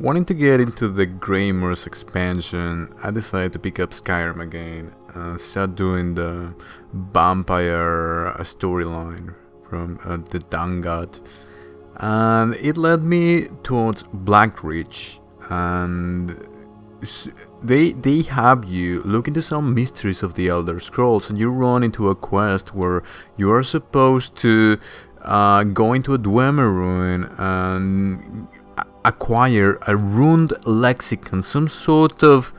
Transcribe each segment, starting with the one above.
Wanting to get into the Greymoor's expansion, I decided to pick up Skyrim again and start doing the vampire storyline from the Dangad. And it led me towards Blackreach, and they have you look into some mysteries of the Elder Scrolls, and you run into a quest where you are supposed to go into a Dwemer ruin and acquire a runed lexicon, some sort of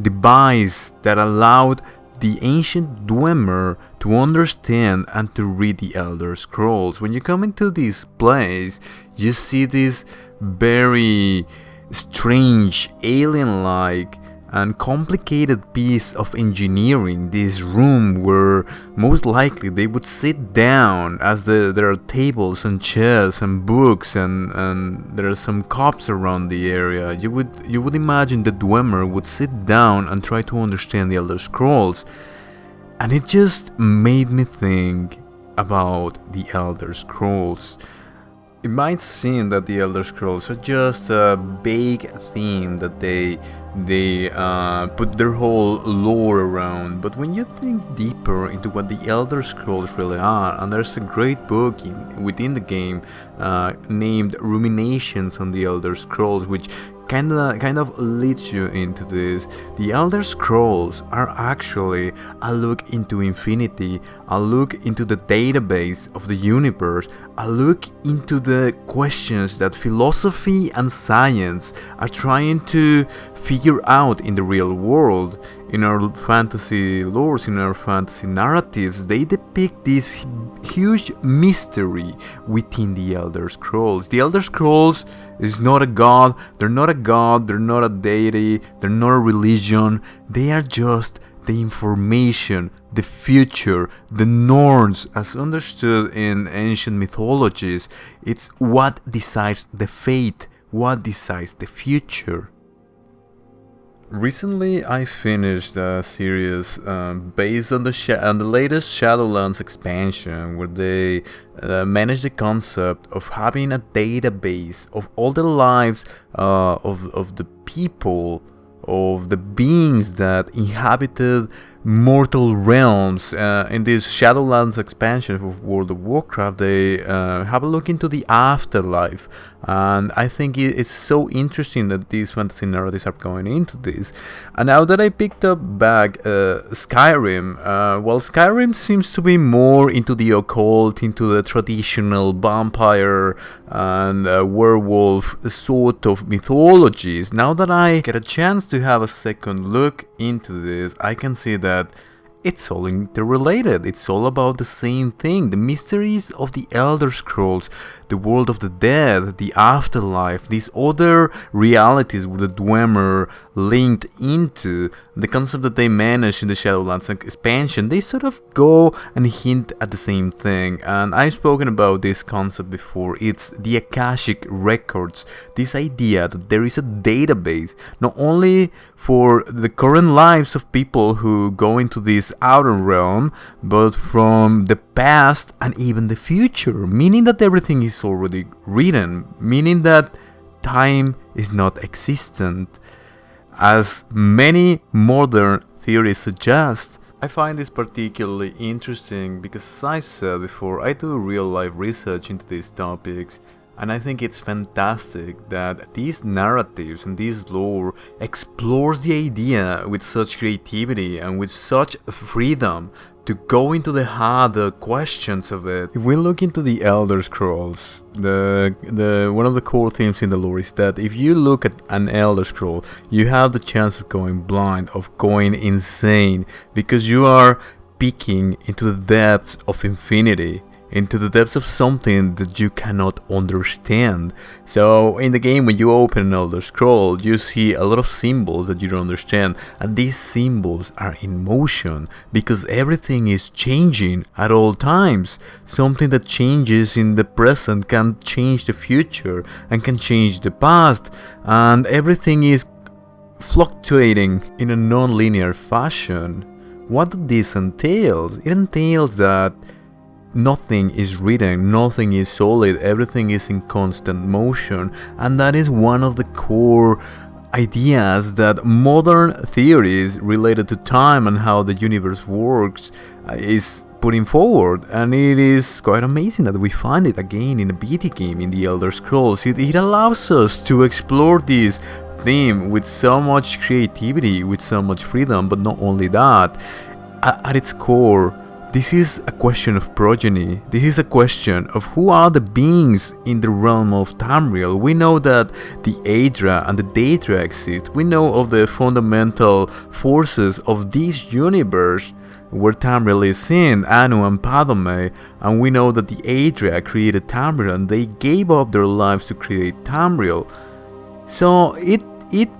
device that allowed the ancient Dwemer to understand and to read the Elder Scrolls. When you come into this place, you see this very strange, alien-like and complicated piece of engineering, this room where most likely they would sit down, as there are tables and chairs and books and there are some cups around the area. You would imagine the Dwemer would sit down and try to understand the Elder Scrolls, and it just made me think about the Elder Scrolls. It might seem that the Elder Scrolls are just a vague theme that they put their whole lore around, but when you think deeper into what the Elder Scrolls really are, and there's a great book within the game named Ruminations on the Elder Scrolls, which kind of leads you into this. The Elder Scrolls are actually a look into infinity, a look into the database of the universe, a look into the questions that philosophy and science are trying to figure out in the real world. In our fantasy lores, in our fantasy narratives, they depict this huge mystery within the Elder Scrolls. The Elder Scrolls is not a god, they're not a deity, they're not a religion, they are just the information, the future, the norms as understood in ancient mythologies. It's what decides the fate, what decides the future. Recently, I finished a series based on the latest Shadowlands expansion, where they managed the concept of having a database of all the lives of the people, of the beings that inhabited mortal realms. In this Shadowlands expansion of World of Warcraft, they have a look into the afterlife, and I think it's so interesting that these fantasy narratives are going into this. And now that I picked up back Skyrim, well, Skyrim seems to be more into the occult, into the traditional vampire and werewolf sort of mythologies. Now that I get a chance to have a second look into this, I can see that it's all interrelated. It's all about the same thing. The mysteries of the Elder Scrolls, the world of the dead, the afterlife, these other realities with the Dwemer linked into the concept that they manage in the Shadowlands expansion. They sort of go and hint at the same thing. And I've spoken about this concept before. It's the Akashic records. This idea that there is a database, not only for the current lives of people who go into this outer realm, but from the past and even the future, meaning that everything is already written, meaning that time is not existent, as many modern theories suggest. I find this particularly interesting because, as I said before, I do real life research into these topics, and I think it's fantastic that these narratives and this lore explores the idea with such creativity and with such freedom to go into the harder questions of it. If we look into the Elder Scrolls, the one of the core themes in the lore is that if you look at an Elder Scroll, you have the chance of going blind, of going insane, because you are peeking into the depths of infinity, into the depths of something that you cannot understand. So in the game, when you open an Elder Scroll, you see a lot of symbols that you don't understand, and these symbols are in motion because everything is changing at all times. Something that changes in the present can change the future and can change the past, and everything is fluctuating in a non-linear fashion. What does this entail? It entails that nothing is written, nothing is solid, everything is in constant motion, and that is one of the core ideas that modern theories related to time and how the universe works is putting forward. And it is quite amazing that we find it again in a video game, in the Elder Scrolls. It allows us to explore this theme with so much creativity, with so much freedom. But not only that, at its core, this is a question of progeny. This is a question of who are the beings in the realm of Tamriel. We know that the Aedra and the Daedra exist. We know of the fundamental forces of this universe where Tamriel is in, Anu and Padme, and we know that the Aedra created Tamriel and they gave up their lives to create Tamriel. So it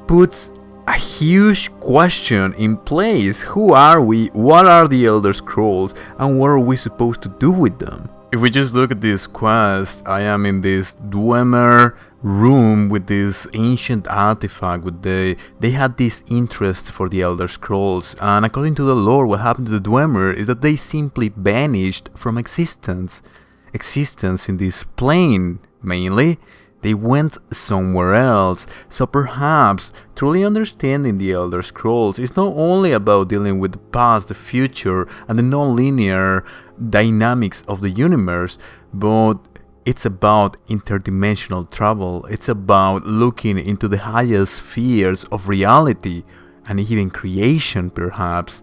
puts a huge question in place. Who are we? What are the Elder Scrolls? And what are we supposed to do with them? If we just look at this quest, I am in this Dwemer room with this ancient artifact. They had this interest for the Elder Scrolls, and according to the lore, what happened to the Dwemer is that they simply vanished from existence in this plane mainly. They went somewhere else. So perhaps truly understanding the Elder Scrolls is not only about dealing with the past, the future, and the non-linear dynamics of the universe, but it's about interdimensional travel. It's about looking into the highest spheres of reality and even creation, perhaps,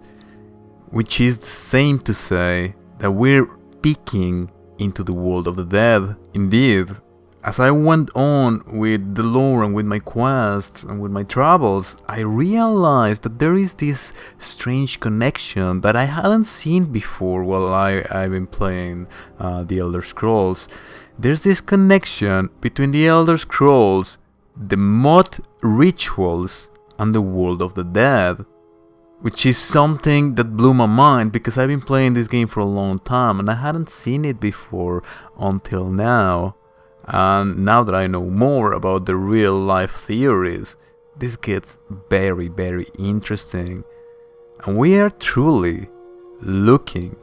which is the same to say that we're peeking into the world of the dead. Indeed, as I went on with the lore and with my quests and with my travels, I realized that there is this strange connection that I hadn't seen before while I've been playing the Elder Scrolls. There's this connection between the Elder Scrolls, the mod rituals, and the world of the dead, which is something that blew my mind because I've been playing this game for a long time and I hadn't seen it before until now. And now that I know more about the real life theories, this gets very, very interesting. And we are truly looking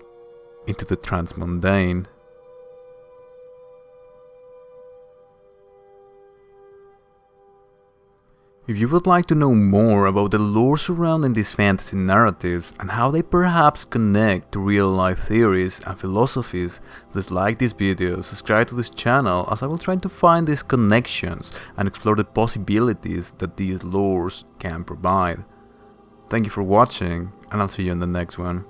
into the transmundane. If you would like to know more about the lore surrounding these fantasy narratives and how they perhaps connect to real life theories and philosophies, please like this video, subscribe to this channel, as I will try to find these connections and explore the possibilities that these lores can provide. Thank you for watching, and I'll see you in the next one.